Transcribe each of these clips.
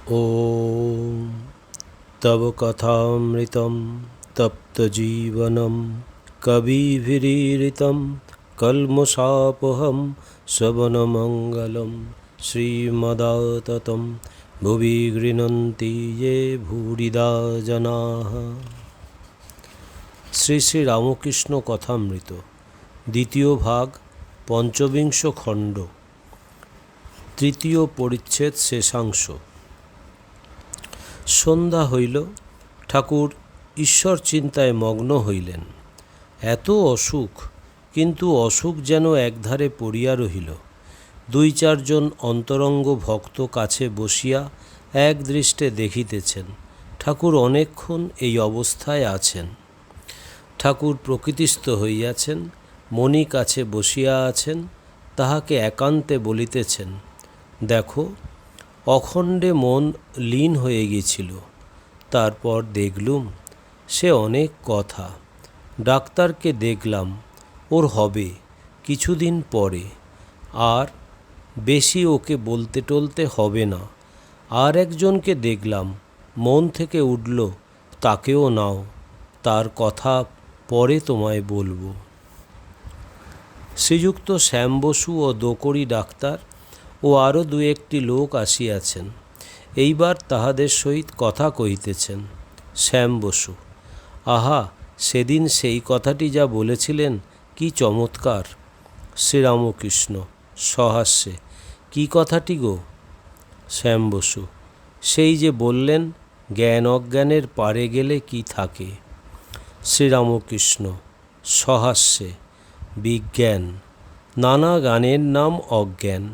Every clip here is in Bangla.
ॐ तव कथामृतं तप्तजीवनं कविभिरीरितं कल्मषापहं श्रवणमङ्गलं श्रीमदाततं भुवि गृह्णन्ति ये भूरिदा जनाः। শ্রী শ্রী রামকৃষ্ণ কথামৃত দ্বিতীয় ভাগ পঞ্চবিংশ খণ্ড তৃতীয় পরিচ্ছেদ শেষাংশ। সন্ধ্যা হইল, ঠাকুর ঈশ্বর চিন্তায় মগ্ন হইলেন। এত অসুখ, কিন্তু অসুখ যেন একধারে পড়িয়া রহিল। দুই চারজন অন্তরঙ্গ ভক্ত কাছে বসিয়া এক দৃষ্টে দেখিতেছেন ঠাকুর অনেকক্ষণ এই অবস্থায় আছেন। ঠাকুর প্রকৃতিস্থ হইয়াছেন, মণি কাছে বসিয়া আছেন, তাহাকে একান্তে বলিতেছেন, দেখো, অখণ্ডে মন লীন হয়ে গিয়েছিল। তারপর দেখলুম সে অনেক কথা। ডাক্তারকে দেখলাম, ওর হবে কিছুদিন পরে, আর বেশি ওকে বলতে টলতে হবে না। আর একজনকে দেখলাম, মন থেকে উঠল, তাকেও নাও, তার কথা পরে তোমায় বলবো। শ্রীযুক্ত শ্যাম বসু ও দোকড়ি ডাক্তার ও আরও দু একটি লোক আসিয়াছেন। এইবার তাহাদের সহিত কথা কহিতেছেন। শ্যাম বসু: আহা, সেদিন সেই কথাটি যা বলেছিলেন, কি চমৎকার! শ্রীরামকৃষ্ণ সহাস্যে: কি কথাটি গো? শ্যাম বসু: সেই যে বললেন, জ্ঞান অজ্ঞানের পারে গেলে কি থাকে। শ্রীরামকৃষ্ণ সহাস্যে: বিজ্ঞান। নানা জ্ঞানের নাম অজ্ঞান।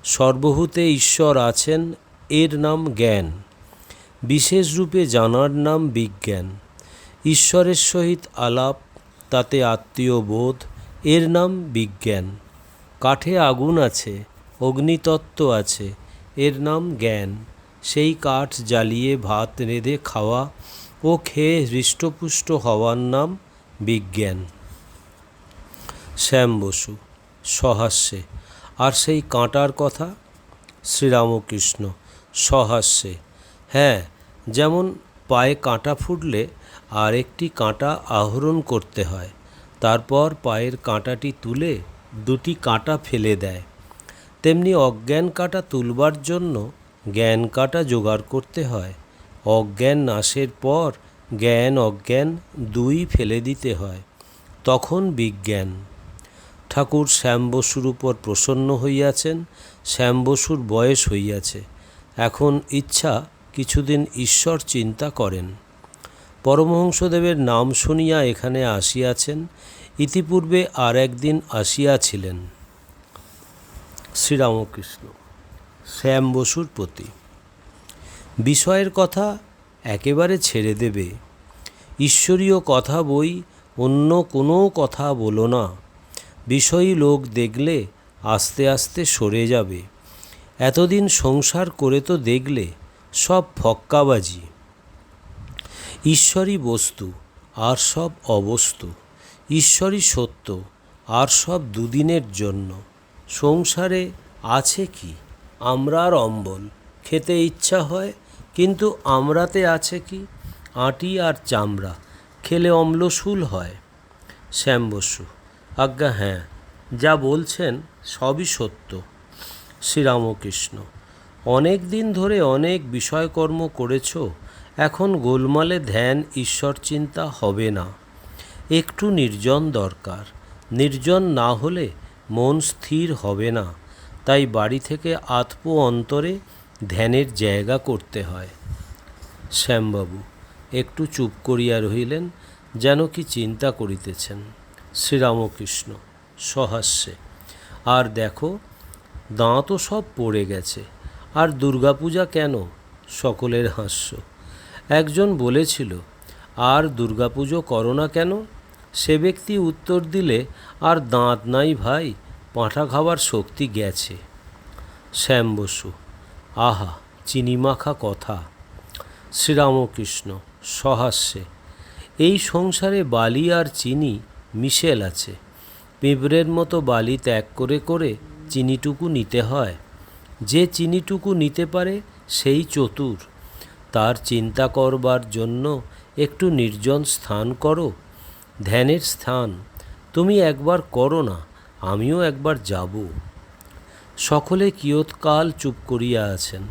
সর্বভূতে ঈশ্বর আছেন, এর নাম জ্ঞান। বিশেষ রূপে জানার নাম বিজ্ঞান। ঈশ্বরের সহিত আলাপ, তাতে আত্মীয় বোধ, এর নাম বিজ্ঞান। কাঠে আগুন আছে, অগ্নিতত্ত্ব আছে, এর নাম জ্ঞান। সেই কাঠ জ্বালিয়ে ভাত রেঁধে খাওয়া ও খেয়ে হৃষ্টপুষ্ট হওয়ার নাম বিজ্ঞান। শ্যাম বসু সহাস্যে: আর সেই কাঁটার কথা? শ্রীরামকৃষ্ণ সহাস্যে: হ্যাঁ, যেমন পায়ে কাঁটা ফুটলে আর একটি কাঁটা আহরণ করতে হয়, তারপর পায়ের কাঁটাটি তুলে দুটি কাঁটা ফেলে দেয়, তেমনি অজ্ঞান কাঁটা তুলবার জন্য জ্ঞান কাঁটা জোগাড় করতে হয়। অজ্ঞান নাশের পর জ্ঞান অজ্ঞান দুই ফেলে দিতে হয়, তখন বিজ্ঞান। ঠাকুর শ্যাম বসুর উপর প্রসন্ন হইয়াছেন। শ্যাম বসুর বয়স হইয়াছে, এখন ইচ্ছা কিছুদিন ঈশ্বর চিন্তা করেন। পরমহংসদেবের নাম শুনিয়া এখানে আসিয়াছেন, ইতিপূর্বে আর একদিন আসিয়াছিলেন। শ্রীরামকৃষ্ণ শ্যাম বসুর প্রতি: বিষয়ের কথা একেবারে ছেড়ে দেবে। ঈশ্বরীয় কথা বই, অন্য কোনো কথা বলো না। বিষয়ী লোক দেখলে আস্তে আস্তে সরে যাবে। এতদিন সংসার করে তো দেখলে, সব ফক্কাবাজি। ঈশ্বরই বস্তু, আর সব অবস্তু। ঈশ্বরই সত্য, আর সব দুদিনের জন্য। সংসারে আছে কি? আমরার অম্বল। খেতে ইচ্ছা হয়, কিন্তু আমরাতে আছে কি? আঁটি আর চামড়া। খেলে অম্লশূল হয়। শ্যাম বসু: আজ্ঞা হ্যাঁ, যা বলছেন সবই সত্য। শ্রীরামকৃষ্ণ: অনেক দিন ধরে অনেক বিষয়কর্ম করেছ, এখন গোলমালে ধ্যান ঈশ্বর চিন্তা হবে না। একটু নির্জন দরকার। নির্জন না হলে মন স্থির হবে না, তাই বাড়ি থেকে আতপ অন্তরে ধ্যানের জায়গা করতে হয়। শ্যামবাবু একটু চুপ করিয়া রহিলেন, যেন কি চিন্তা করিতেছেন। শ্রীরামকৃষ্ণ সহাস্যে: আর দেখো, দাঁতও সব পড়ে গেছে, আর দুর্গাপূজা কেন? সকলের হাস্য। একজন বলেছিল, আর দুর্গাপুজো করো না কেন? সে ব্যক্তি উত্তর দিলে, আর দাঁত নাই ভাই, পাঁঠা খাবার শক্তি গেছে। শ্যাম বসু: আহা, চিনিমাখা কথা। শ্রীরামকৃষ্ণ সহাস্যে: এই সংসারে বালি আর চিনি মিশেল আছে। পিঁপড়ের মতো বালি ত্যাগ করে করে চিনিটুকু নিতে হয়। যে চিনিটুকু নিতে পারে সেই চতুর। তার চিন্তা করবার জন্য একটু নির্জন স্থান করো, ধ্যানের স্থান। তুমি একবার করো না, আমিও একবার যাব। সকলে কিয়ৎকাল চুপ করিয়া আছেন।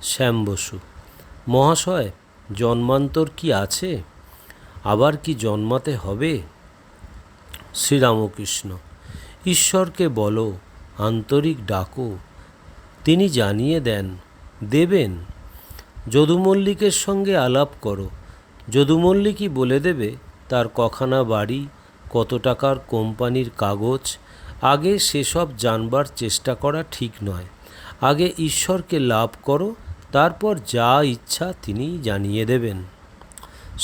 শ্যাম বসু: মহাশয়, জন্মান্তর কি আছে? আবার কি জন্মাতে হবে? শ্রীরামকৃষ্ণ: ঈশ্বরকে বলো, আন্তরিক ডাকো, তিনি জানিয়ে দেবেন। যদু মল্লিকের সঙ্গে আলাপ করো, যদু মল্লিকই বলে দেবে তার কখানা বাড়ি, কত টাকার কোম্পানির কাগজ। আগে সেসব জানবার চেষ্টা করা ঠিক নয়। আগে ঈশ্বরকে লাভ করো, তারপর যা ইচ্ছা তিনি জানিয়ে দেবেন।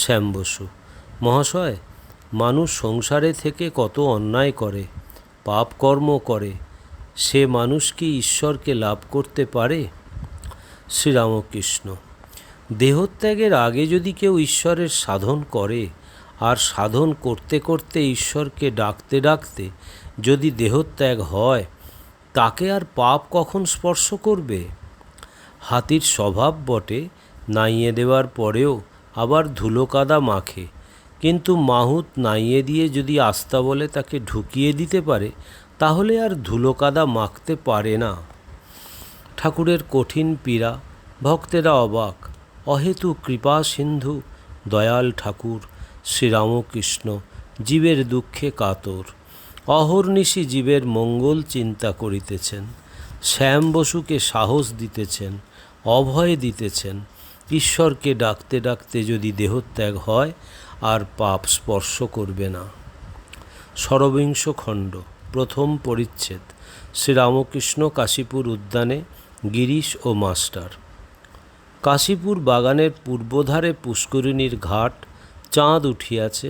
শ্যাম বসু: মহাশয়, মানুষ সংসারে থেকে কত অন্যায় করে, পাপ কর্ম করে, সে মানুষ কি ঈশ্বরকে লাভ করতে পারে? শ্রীরামকৃষ্ণ: দেহত্যাগের আগে যদি কেউ ঈশ্বরের সাধন করে, আর সাধন করতে করতে ঈশ্বরকে ডাকতে ডাকতে যদি দেহত্যাগ হয়, তাকে আর পাপ কখন স্পর্শ করবে? হাতির স্বভাব বটে, নাইয়ে দেওয়ার পরেও আবার ধুলো কাদা মাখে, কিন্তু মাহুত নাইয়ে দিয়ে যদি আস্তাবলে তাকে ঢুকিয়ে দিতে পারে, তাহলে আর ধুলো কাদা মাখতে পারে না। ঠাকুরের কঠিন পীড়া, ভক্তেরা অবাক। অহেতু কৃপা সিন্ধু দয়াল ঠাকুর শ্রীরামকৃষ্ণ জীবের দুঃখে কাতর, অহর্নিশি জীবের মঙ্গল চিন্তা করিতেছেন। শ্যাম বসুকে সাহস দিতেছেন, অভয় দিতেছেন। ঈশ্বরকে ডাকতে ডাকতে যদি দেহত্যাগ হয়, আর পাপ স্পর্শ করবে না। ষড়বিংশ খণ্ড, প্রথম পরিচ্ছেদ। শ্রীরামকৃষ্ণ কাশীপুর উদ্যানে গিরিশ ও মাস্টার। কাশীপুর বাগানের পূর্বধারে পুষ্করিণীর ঘাট, চাঁদ উঠিয়াছে।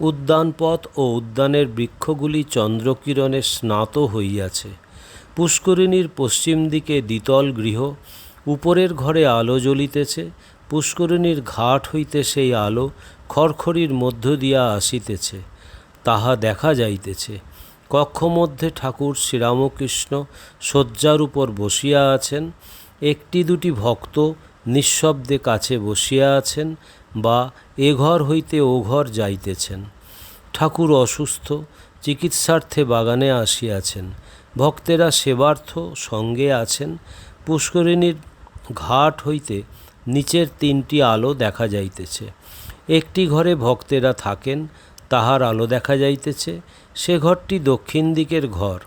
উদ্যানপথ ও উদ্যানের বৃক্ষগুলি চন্দ্রকিরণে স্নাত হইয়াছে। পুষ্করিণীর পশ্চিম দিকে দ্বিতল গৃহ, উপরের ঘরে আলো জ্বলিতেছে। পুষ্করিণীর ঘাট হইতে সেই আলো খড়খড়ির মধ্য দিয়া আসিতেছে, তাহা দেখা যাইতেছে। কক্ষমধ্যে ঠাকুর শ্রীরামকৃষ্ণ শয্যার উপর বসিয়া আছেন। একটি দুটি ভক্ত নিঃশব্দে কাছে বসিয়া আছেন, বা এ ঘর হইতে ও ঘর যাইতেছেন। ঠাকুর অসুস্থ, চিকিৎসার্থে বাগানে আসিয়াছেন। ভক্তেরা সেবার্থ সঙ্গে আছেন। পুষ্করিণীর ঘাট হইতে নিচের তিনটি আলো দেখা যাইতেছে। একটি ঘরে ভক্তেরা থাকেন, তাহার আলো দেখা যাইতেছে। সে ঘরটি দক্ষিণ দিকের ঘর।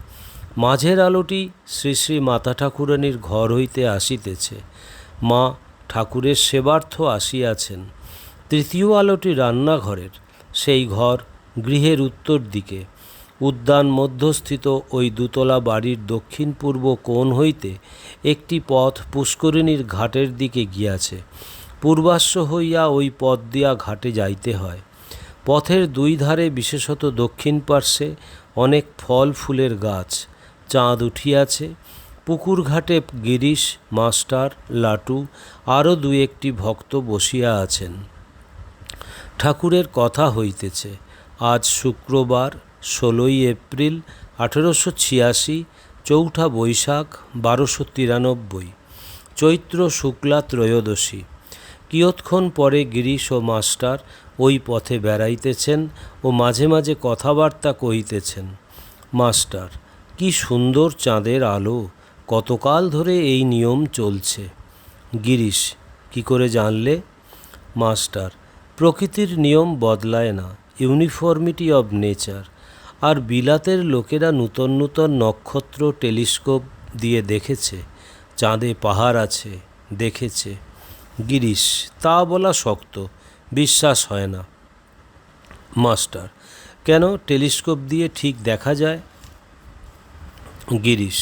মাঝের আলোটি শ্রী শ্রী মাতা ঠাকুরানীর ঘর হইতে আসিতেছে। মা ঠাকুরের সেবার্থ আসিয়াছেন। তৃতীয় আলোটি রান্নাঘরের। সেই ঘর গৃহের উত্তর দিকে। উদ্যান মধ্যস্থিত ওই দুতলা বাড়ির দক্ষিণ পূর্ব কোণ হইতে একটি পথ পুষ্করিণীর ঘাটের দিকে গিয়াছে। পূর্বাশ্ব হইয়া ওই পথ দিয়া ঘাটে যাইতে হয়। পথের দুই ধারে, বিশেষত দক্ষিণ পার্শ্বে, অনেক ফল ফুলের গাছ। চাঁদ উঠিয়াছে। পুকুর ঘাটে গিরিশ, মাস্টার, লাটু, আরও দুই একটি ভক্ত বসিয়া আছেন। ঠাকুরের কথা হইতেছে। আজ শুক্রবার, 16ই এপ্রিল 1886, চৌঠা বৈশাখ 1293, চৈত্র শুক্লা ত্রয়োদশী। কিয়ৎক্ষণ পরে গিরিশ ও মাস্টার ওই পথে বেড়াইতেছেন ও মাঝে মাঝে কথাবার্তা কহিতেছেন। মাস্টার: কি সুন্দর চাঁদের আলো, কতকাল ধরে এই নিয়ম চলছে। গিরিশ: কি করে জানলে? মাস্টার: প্রকৃতির নিয়ম বদলায় না, ইউনিফর্মিটি অব নেচার। আর বিলাতের লোকেরা নূতন নূতন নক্ষত্র টেলিস্কোপ দিয়ে দেখেছে, চাঁদে পাহাড় আছে, দেখেছে। গিরিশ: তা বলা শক্ত, বিশ্বাস হয় না। মাস্টার: কেন, টেলিস্কোপ দিয়ে ঠিক দেখা যায়? গিরিশ: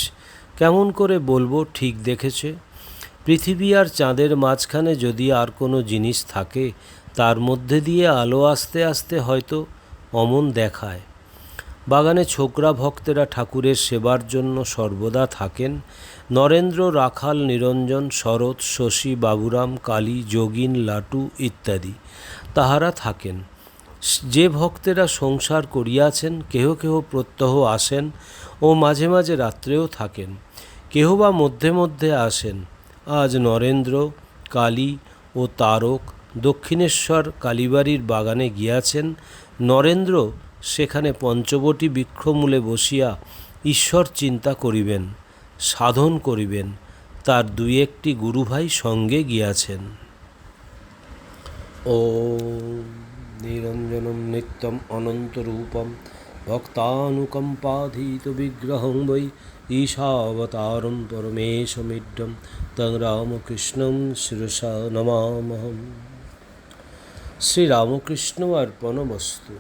কেমন করে বলবো ঠিক দেখেছে? পৃথিবী আর চাঁদের মাঝখানে যদি আর কোনো জিনিস থাকে, তার মধ্যে দিয়ে আলো আস্তে আস্তে হয়তো অমন দেখায়। বাগানে ছোকরা ভক্তেরা ঠাকুরের সেবার জন্য সর্বদা থাকেন। নরেন্দ্র, রাখাল, নিরঞ্জন, শরৎ, শশী, বাবুরাম, কালী, যোগিন, লাটু ইত্যাদি, তাহারা থাকেন। যে ভক্তেরা সংসার করিয়াছেন, কেহ কেহ প্রত্যহ আসেন ও মাঝে মাঝে রাত্রেও থাকেন। কেহ বা মধ্যে মধ্যে আসেন, আজ নরেন্দ্র, কালী ও তারক দক্ষিণেশ্বর কালীবাড়ির বাগানে গিয়াছেন। নরেন্দ্র সেখানে পঞ্চবটী বৃক্ষমূলে বসিয়া ঈশ্বর চিন্তা করিবেন, সাধন করিবেন। তার দুই একটি গুরুভাই সঙ্গে গিয়াছেন। ওম নিরঞ্জনম নিত্যম অনন্তরূপম ভক্তানুকম্পাধীত বিগ্রহং বৈ ঈশাবতারম পরমেশমিড্ডম তং রামকৃষ্ণং শিরসা নমামহম। শ্রীরামকৃষ্ণ অর্পণমস্তু।